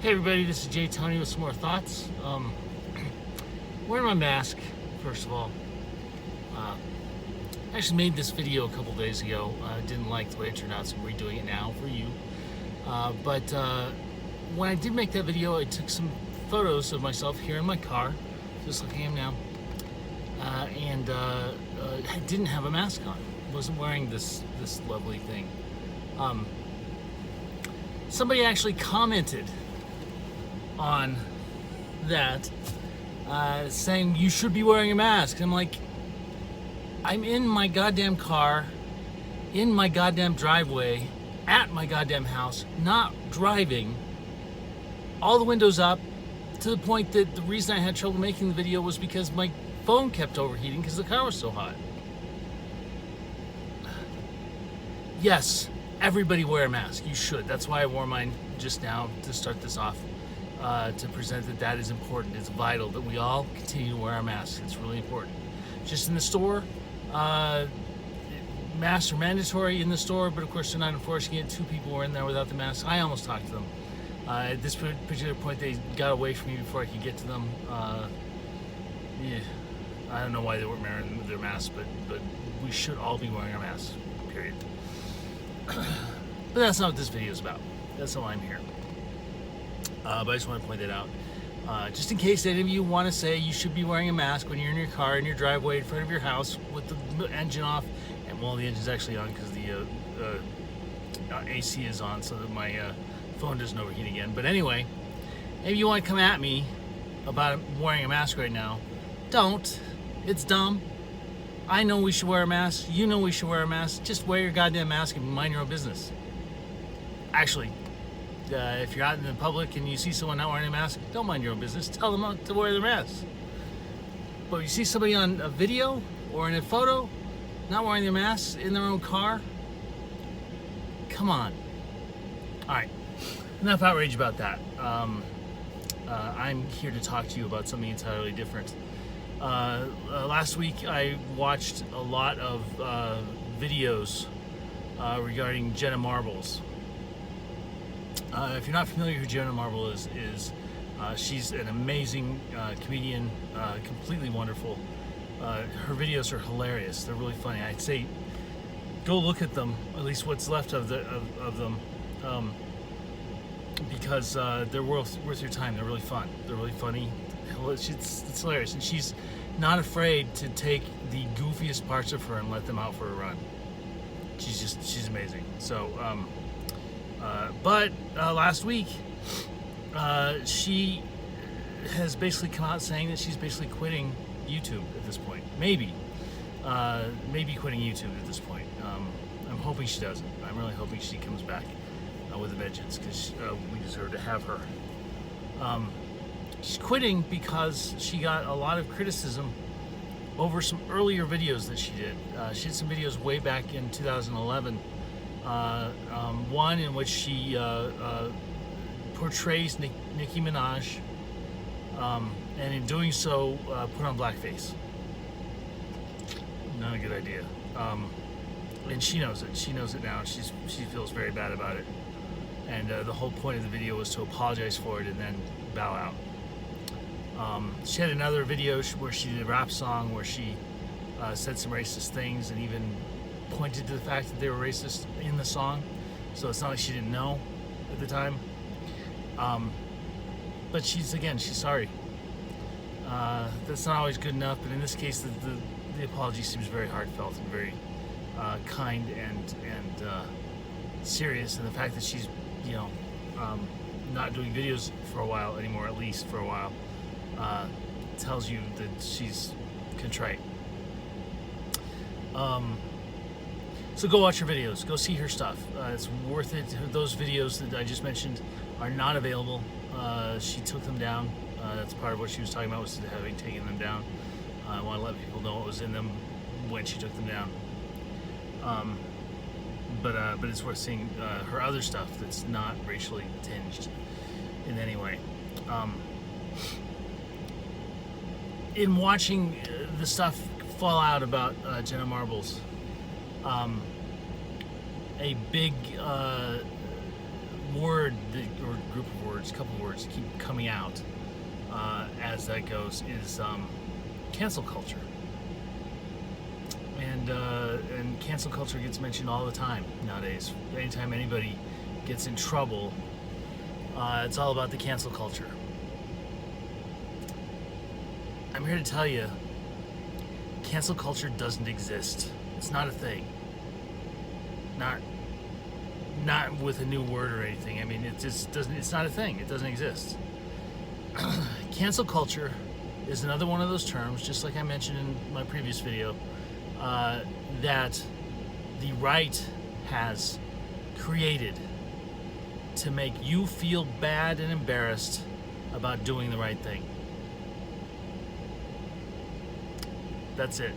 Hey everybody, this is JTony with some more thoughts. Wearing my mask, first of all. I actually made this video a couple days ago. I didn't like the way it turned out, so I'm redoing it now for you. But when I did make that video, I took some photos of myself here in my car, just like I am now. And I didn't have a mask on. I wasn't wearing this lovely thing. Somebody actually commented on that, saying you should be wearing a mask. I'm like, I'm in my goddamn car, in my goddamn driveway, at my goddamn house, not driving, all the windows up, to the point that the reason I had trouble making the video was because my phone kept overheating because the car was so hot. Yes, everybody wear a mask. You should. That's why I wore mine just now to start this off. To present that is important. It's vital that we all continue to wear our masks. It's really important. Just in the store, masks are mandatory in the store, but of course they're not enforcing it. 2 people were in there without the masks. I almost talked to them. At this particular point, they got away from me before I could get to them. Yeah, I don't know why they weren't wearing their masks, but we should all be wearing our masks, period. But that's not what this video is about. That's not why I'm here. But I just want to point that out. Just in case any of you want to say you should be wearing a mask when you're in your car in your driveway in front of your house with the engine off, and well, the engine's actually on because the AC is on, so that my phone doesn't overheat again. But anyway, if you want to come at me about wearing a mask right now, don't. It's dumb. I know we should wear a mask. You know we should wear a mask. Just wear your goddamn mask and mind your own business. Actually, if you're out in the public and you see someone not wearing a mask, don't mind your own business. Tell them to wear their mask. But if you see somebody on a video or in a photo not wearing their mask in their own car, come on. All right, enough outrage about that. I'm here to talk to you about something entirely different. Last week I watched a lot of videos regarding Jenna Marbles. If you're not familiar with who Jenna Marble is she's an amazing comedian, completely wonderful. Her videos are hilarious. They're really funny. I'd say go look at them, at least what's left of them, because they're worth your time. They're really fun. They're really funny. It's hilarious, and she's not afraid to take the goofiest parts of her and let them out for a run. She's amazing. So but last week she has basically come out saying that she's basically quitting YouTube at this point. Maybe quitting YouTube at this point. I'm hoping she doesn't. I'm really hoping she comes back with a vengeance, because we deserve to have her. She's quitting because she got a lot of criticism over some earlier videos that she did. She did some videos way back in 2011. One in which she portrays Nicki Minaj, and in doing so put on blackface. Not a good idea. And she knows it. She knows it now. She feels very bad about it. And the whole point of the video was to apologize for it and then bow out. She had another video where she did a rap song where she said some racist things and even pointed to the fact that they were racist in the song. So it's not like she didn't know at the time. But she's sorry. That's not always good enough, but in this case the apology seems very heartfelt and very kind and serious. And the fact that she's not doing videos for a while anymore, at least for a while, tells you that she's contrite. So go watch her videos. Go see her stuff. It's worth it. Those videos that I just mentioned are not available. She took them down. That's part of what she was talking about, was having taken them down. I want to let people know what was in them when she took them down. But it's worth seeing her other stuff that's not racially tinged in any way. In watching the stuff fall out about Jenna Marbles, a big word or group of words, couple of words, keep coming out as that goes is cancel culture. And cancel culture gets mentioned all the time nowadays. Anytime anybody gets in trouble, it's all about the cancel culture. I'm here to tell you, cancel culture doesn't exist. It's not a thing. Not with a new word or anything. I mean, it just doesn't. It's not a thing. It doesn't exist. Cancel culture is another one of those terms, just like I mentioned in my previous video, that the right has created to make you feel bad and embarrassed about doing the right thing. That's it.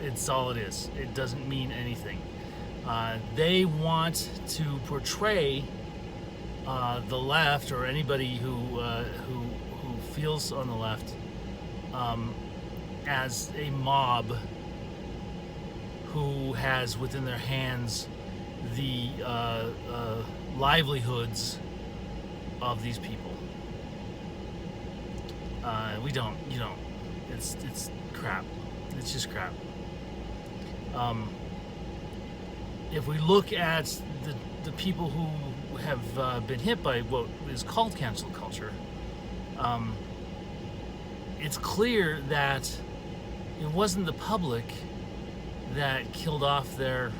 It's all it is. It doesn't mean anything. They want to portray the left, or anybody who feels on the left, as a mob who has within their hands the livelihoods of these people. We don't. You don't. It's crap. It's just crap. If we look at the people who have been hit by what is called cancel culture, it's clear that it wasn't the public that killed off their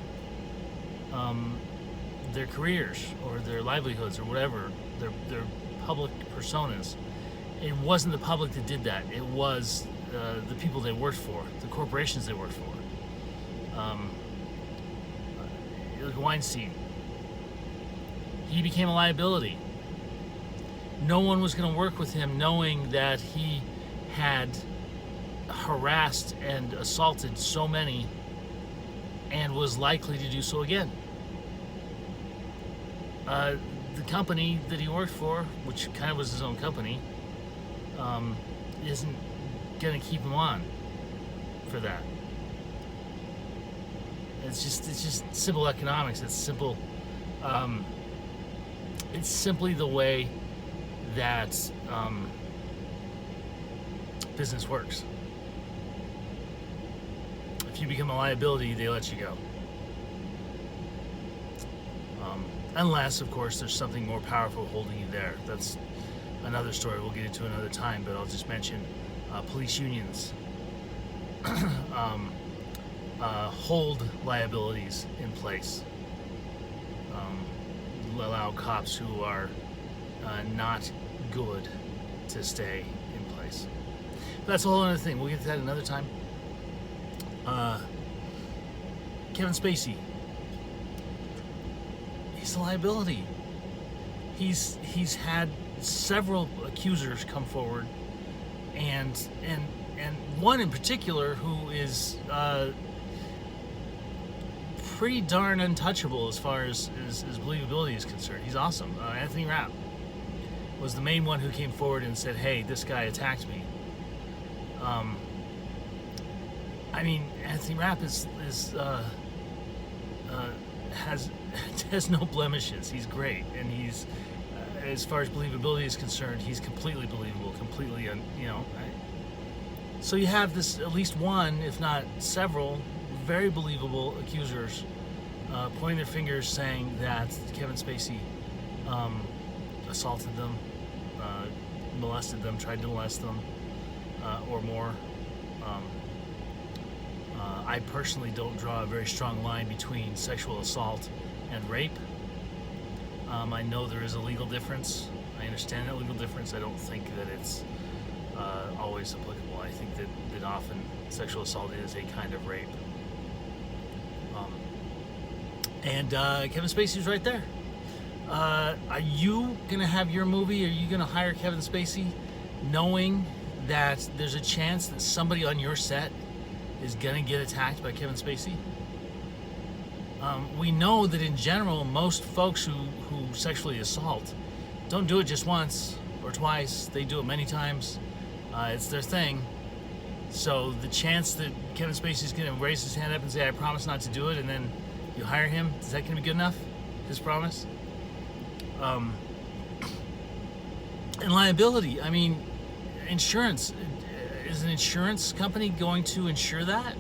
careers or their livelihoods or whatever, their public personas. It wasn't the public that did that. It was the people they worked for, the corporations they worked for. Like Weinstein, he became a liability. No one was going to work with him knowing that he had harassed and assaulted so many and was likely to do so again. The company that he worked for, which kind of was his own company, isn't going to keep him on for that. It's just simple economics. It's simple. It's simply the way that business works. If you become a liability, they let you go. Unless, of course, there's something more powerful holding you there. That's another story we'll get into another time, but I'll just mention police unions hold liabilities in place. Allow cops who are not good to stay in place. But that's a whole other thing. We'll get to that another time. Kevin Spacey. He's a liability. He's had several accusers come forward, and one in particular who is pretty darn untouchable as far as believability is concerned. He's awesome. Anthony Rapp was the main one who came forward and said, "Hey, this guy attacked me." I mean, Anthony Rapp has no blemishes. He's great, and he's as far as believability is concerned, he's completely believable, completely, so you have this, at least one, if not several, very believable accusers pointing their fingers saying that Kevin Spacey assaulted them, molested them, tried to molest them, or more. I personally don't draw a very strong line between sexual assault and rape. I know there is a legal difference. I understand that legal difference. I don't think that it's always applicable. I think that often sexual assault is a kind of rape. And Kevin Spacey's right there. Are you going to have your movie? Are you going to hire Kevin Spacey knowing that there's a chance that somebody on your set is going to get attacked by Kevin Spacey? We know that in general, most folks who sexually assault don't do it just once or twice. They do it many times. It's their thing. So the chance that Kevin Spacey's going to raise his hand up and say, "I promise not to do it," and then you hire him, is that going to be good enough? His promise? And liability. I mean, insurance. Is an insurance company going to insure that?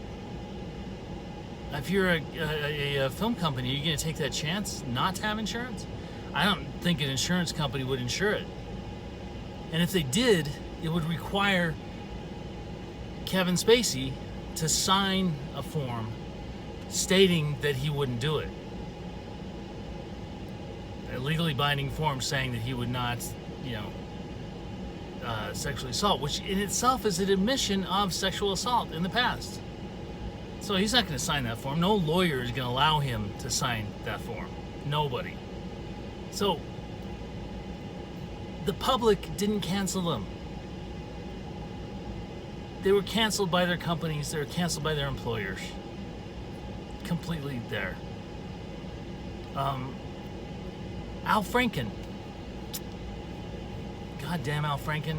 If you're a film company, are you going to take that chance not to have insurance? I don't think an insurance company would insure it. And if they did, it would require Kevin Spacey to sign a form stating that he wouldn't do it. A legally binding form saying that he would not, sexually assault, which in itself is an admission of sexual assault in the past. So he's not going to sign that form. No lawyer is going to allow him to sign that form. Nobody. So the public didn't cancel them. They were canceled by their companies. They were canceled by their employers. Completely there. Al Franken. Goddamn Al Franken.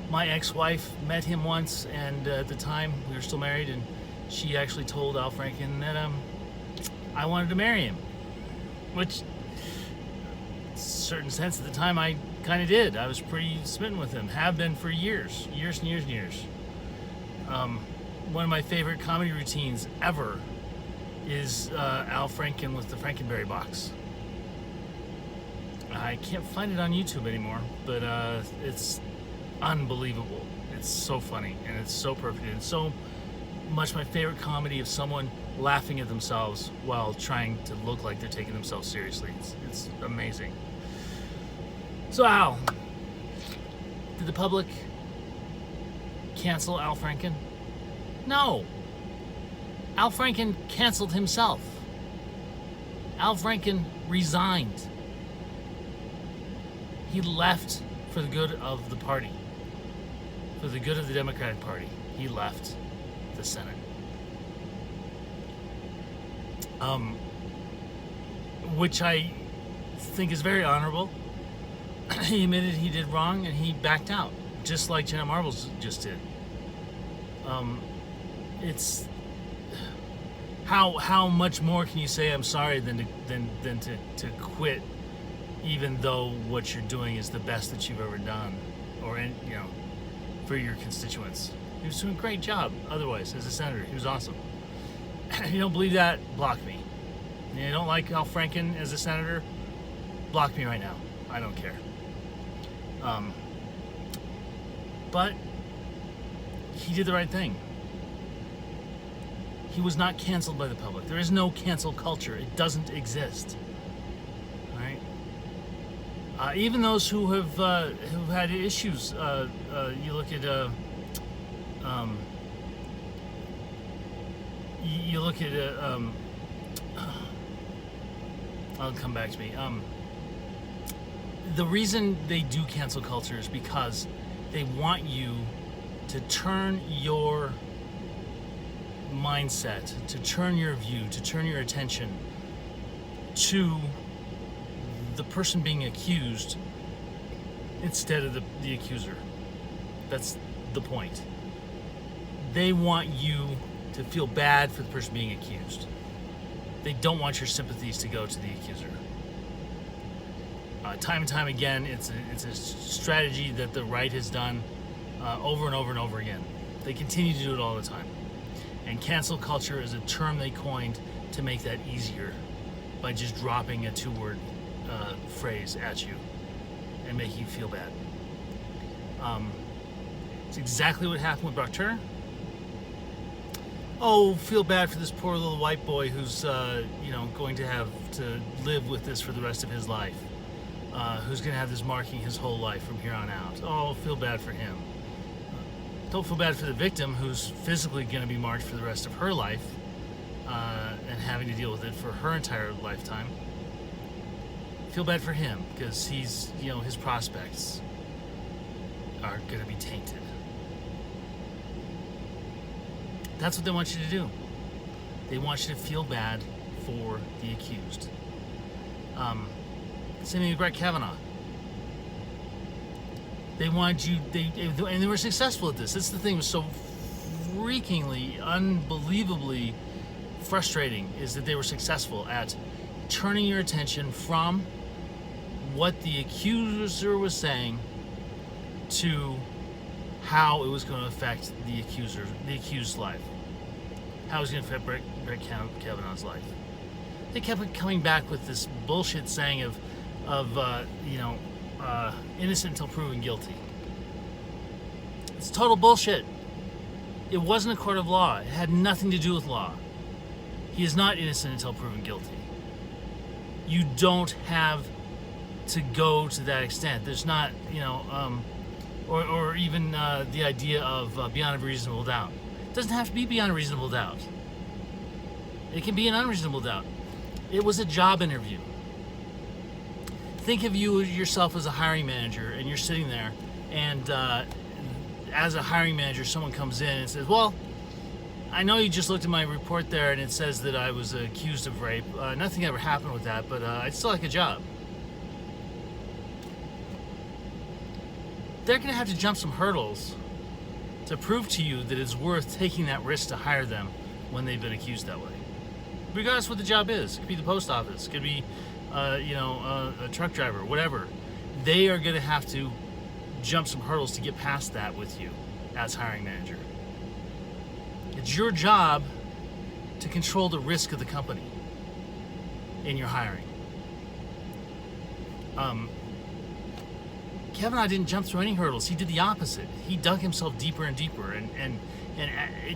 My ex-wife met him once, and at the time we were still married, and she actually told Al Franken that I wanted to marry him, which, in a certain sense, at the time I kind of did. I was pretty smitten with him. Have been for years and years and years. One of my favorite comedy routines ever is Al Franken with the Frankenberry box. I can't find it on YouTube anymore, but it's unbelievable. It's so funny, and it's so perfect. It's so much my favorite comedy of someone laughing at themselves while trying to look like they're taking themselves seriously. It's amazing. So Al, did the public cancel Al Franken? No. Al Franken canceled himself. Al Franken resigned. He left for the good of the party. For the good of the Democratic Party. He left the Senate. Which I think is very honorable. He admitted he did wrong and he backed out, just like Jenna Marbles just did. It's how much more can you say I'm sorry than to quit, even though what you're doing is the best that you've ever done, or for your constituents. He was doing a great job otherwise as a senator. He was awesome. If you don't believe that, block me. You don't like Al Franken as a senator, block me right now. I don't care. But he did the right thing. He was not canceled by the public. There is no cancel culture. It doesn't exist. All right. Even those who have had issues. You look at I'll come back to me. The reason they do cancel culture is because they want you to turn your mindset, to turn your view, to turn your attention to the person being accused instead of the accuser. That's the point. They want you to feel bad for the person being accused. They don't want your sympathies to go to the accuser. Time and time again, it's a strategy that the right has done over and over and over again. They continue to do it all the time. And cancel culture is a term they coined to make that easier by just dropping a two-word phrase at you and making you feel bad. It's exactly what happened with Brock Turner. Oh, feel bad for this poor little white boy who's going to have to live with this for the rest of his life. Who's going to have this marking his whole life from here on out. Oh, feel bad for him. Don't feel bad for the victim who's physically going to be marked for the rest of her life and having to deal with it for her entire lifetime. Feel bad for him because he's, his prospects are going to be tainted. That's what they want you to do. They want you to feel bad for the accused. Same thing with Brett Kavanaugh. They wanted you, and they were successful at this. That's the thing that was so freakingly, unbelievably frustrating, is that they were successful at turning your attention from what the accuser was saying to how it was going to affect the accused's life. How it was going to affect Brett Kavanaugh's life. They kept coming back with this bullshit saying of innocent until proven guilty. It's total bullshit. It wasn't a court of law. It had nothing to do with law. He is not innocent until proven guilty. You don't have to go to that extent. There's not, or even the idea of beyond a reasonable doubt. It doesn't have to be beyond a reasonable doubt. It can be an unreasonable doubt. It was a job interview. Think of you yourself as a hiring manager, and you're sitting there, and as a hiring manager, someone comes in and says, well, I know you just looked at my report there, and it says that I was accused of rape. Nothing ever happened with that, but I'd still like a job. They're going to have to jump some hurdles to prove to you that it's worth taking that risk to hire them when they've been accused that way. Regardless of what the job is. It could be the post office. It could be, a truck driver, whatever. They are going to have to jump some hurdles to get past that with you as hiring manager. It's your job to control the risk of the company in your hiring. Kavanaugh didn't jump through any hurdles. He did the opposite. He dug himself deeper and deeper, and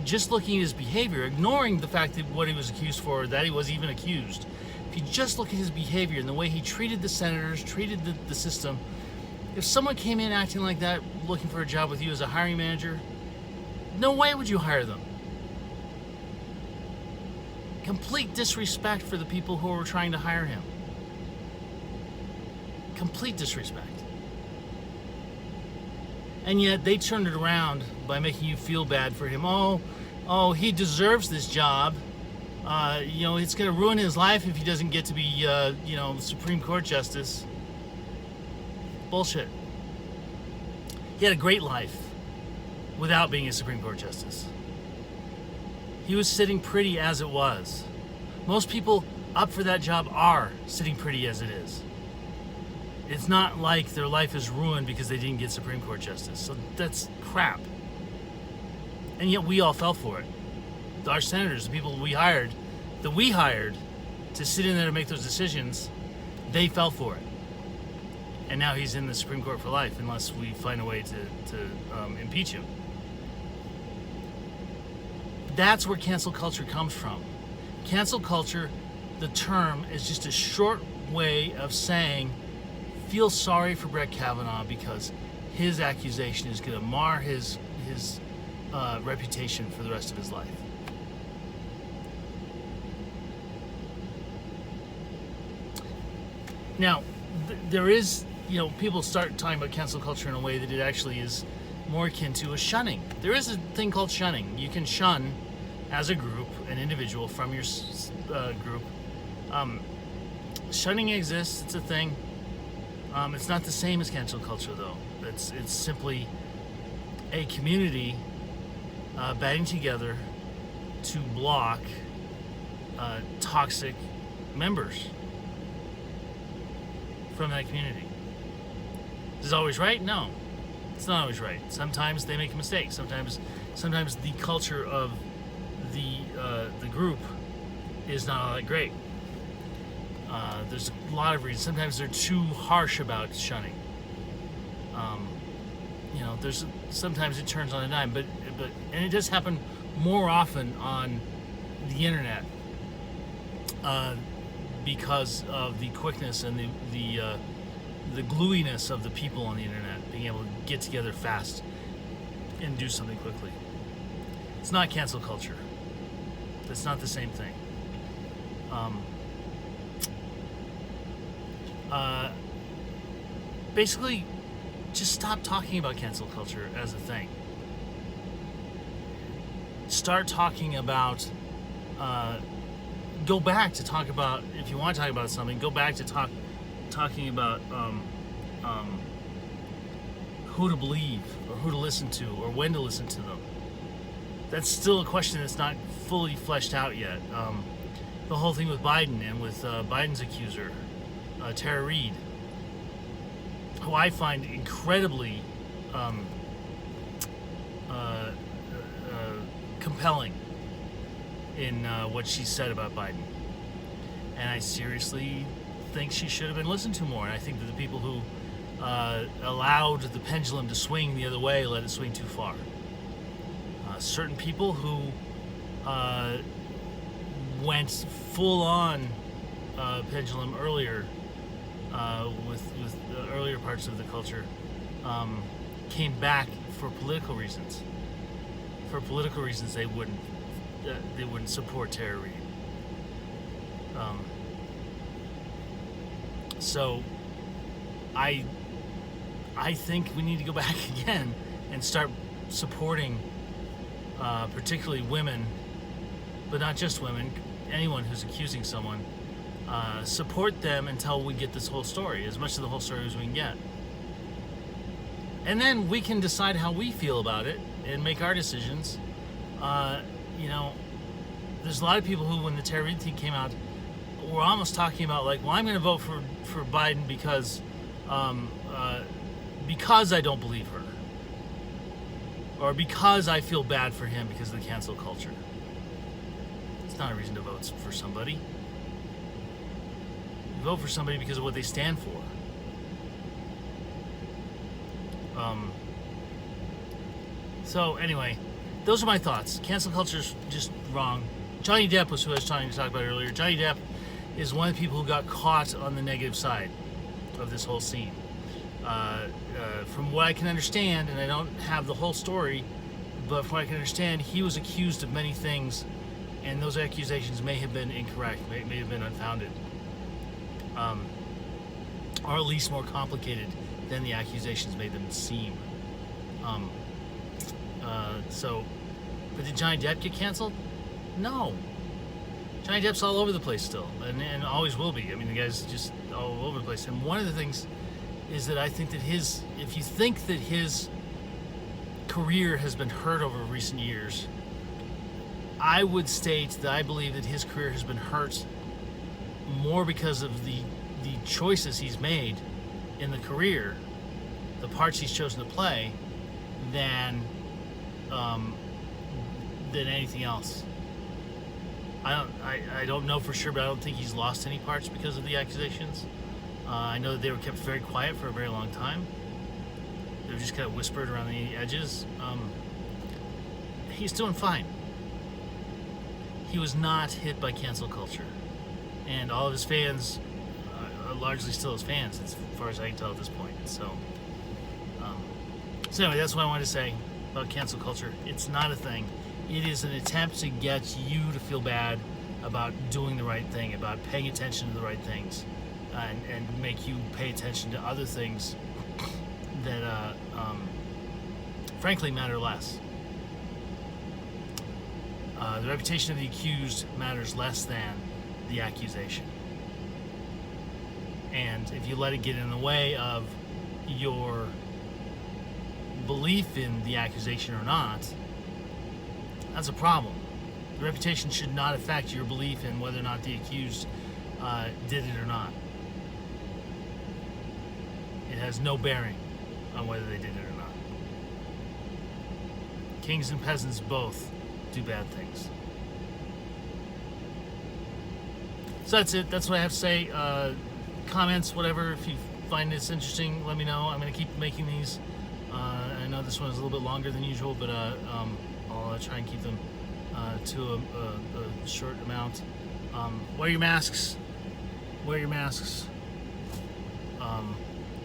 just looking at his behavior, ignoring the fact that what he was accused for, that he was even accused. If you just look at his behavior and the way he treated the senators, treated the system, if someone came in acting like that, looking for a job with you as a hiring manager, no way would you hire them. Complete disrespect for the people who were trying to hire him. Complete disrespect. And yet they turned it around by making you feel bad for him. Oh, he deserves this job. It's going to ruin his life if he doesn't get to be, Supreme Court Justice. Bullshit. He had a great life without being a Supreme Court Justice. He was sitting pretty as it was. Most people up for that job are sitting pretty as it is. It's not like their life is ruined because they didn't get Supreme Court Justice. So that's crap. And yet we all fell for it. Our senators, the people we hired to sit in there to make those decisions, they fell for it. And now he's in the Supreme Court for life unless we find a way to impeach him. That's where cancel culture comes from. Cancel culture, the term, is just a short way of saying, feel sorry for Brett Kavanaugh because his accusation is going to mar his reputation for the rest of his life. Now, there is, people start talking about cancel culture in a way that it actually is more akin to a shunning. There is a thing called shunning. You can shun as a group, an individual from your group. Shunning exists, it's a thing. It's not the same as cancel culture, though. It's simply a community banding together to block toxic members from that community. Is it always right? No, it's not always right. Sometimes they make a mistake. Sometimes the culture of the group is not all that great. There's a lot of reasons. Sometimes they're too harsh about shunning. Sometimes it turns on a dime, but it does happen more often on the internet because of the quickness and the gluiness of the people on the internet being able to get together fast and do something quickly. It's not cancel culture. It's not the same thing. Basically, just stop talking about cancel culture as a thing. Start talking about, go back to talk about, if you want to talk about something, go back to talking about who to believe or who to listen to or when to listen to them. That's still a question that's not fully fleshed out yet. The whole thing with Biden and with Biden's accuser, Tara Reade. who I find incredibly compelling in what she said about Biden. And I seriously think she should have been listened to more. And I think that the people who allowed the pendulum to swing the other way let it swing too far. Certain people who went full on pendulum earlier with the earlier parts of the culture came back for political reasons. For political reasons, they wouldn't support Tara Reade. So I think we need to go back again and start supporting particularly women, but not just women, anyone who's accusing someone. Support them until we get this whole story, as much of the whole story as we can get. And then we can decide how we feel about it and make our decisions. There's a lot of people who, when the Tara Reade thing came out, were almost talking about like, well, I'm going to vote for Biden because I don't believe her, or because I feel bad for him because of the cancel culture. It's not a reason to vote for somebody. You vote for somebody because of what they stand for. So anyway, those are my thoughts. Cancel culture's just wrong. Johnny Depp was who I was trying to talk about earlier. Johnny Depp is one of the people who got caught on the negative side of this whole scene. From what I can understand, and I don't have the whole story, but from what I can understand, he was accused of many things, and those accusations may have been incorrect, may have been unfounded, or at least more complicated than the accusations made them seem. But did Johnny Depp get canceled? No. Johnny Depp's all over the place still, and always will be. I mean, the guy's just all over the place. And one of the things is that I think that if you think that his career has been hurt over recent years, I would state that I believe that his career has been hurt more because of the choices he's made in the career, the parts he's chosen to play, than anything else. I don't know for sure, but I don't think he's lost any parts because of the accusations. I know that they were kept very quiet for a very long time. They were just kind of whispered around the edges. He's doing fine. He was not hit by cancel culture. And all of his fans are largely still his fans, as far as I can tell at this point. So anyway, that's what I wanted to say about cancel culture. It's not a thing. It is an attempt to get you to feel bad about doing the right thing, about paying attention to the right things, and make you pay attention to other things that, frankly, matter less. The reputation of the accused matters less than the accusation. And if you let it get in the way of your belief in the accusation or not, that's a problem. The reputation should not affect your belief in whether or not the accused did it or not. It has no bearing on whether they did it or not. Kings and peasants both do bad things. So that's it. That's what I have to say. Comments, whatever. If you find this interesting, let me know. I'm going to keep making these. I know this one is a little bit longer than usual, but I'll try and keep them to a short amount. Wear your masks. Wear your masks.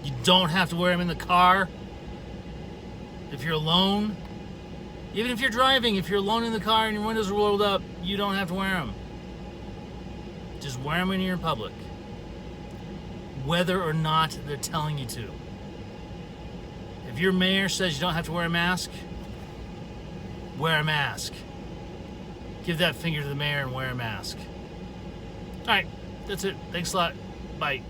You don't have to wear them in the car. If you're alone, even if you're driving, if you're alone in the car and your windows are rolled up, you don't have to wear them. Just wear them when you're in public, whether or not they're telling you to. If your mayor says you don't have to wear a mask, wear a mask. Give that finger to the mayor and wear a mask. All right, that's it. Thanks a lot. Bye.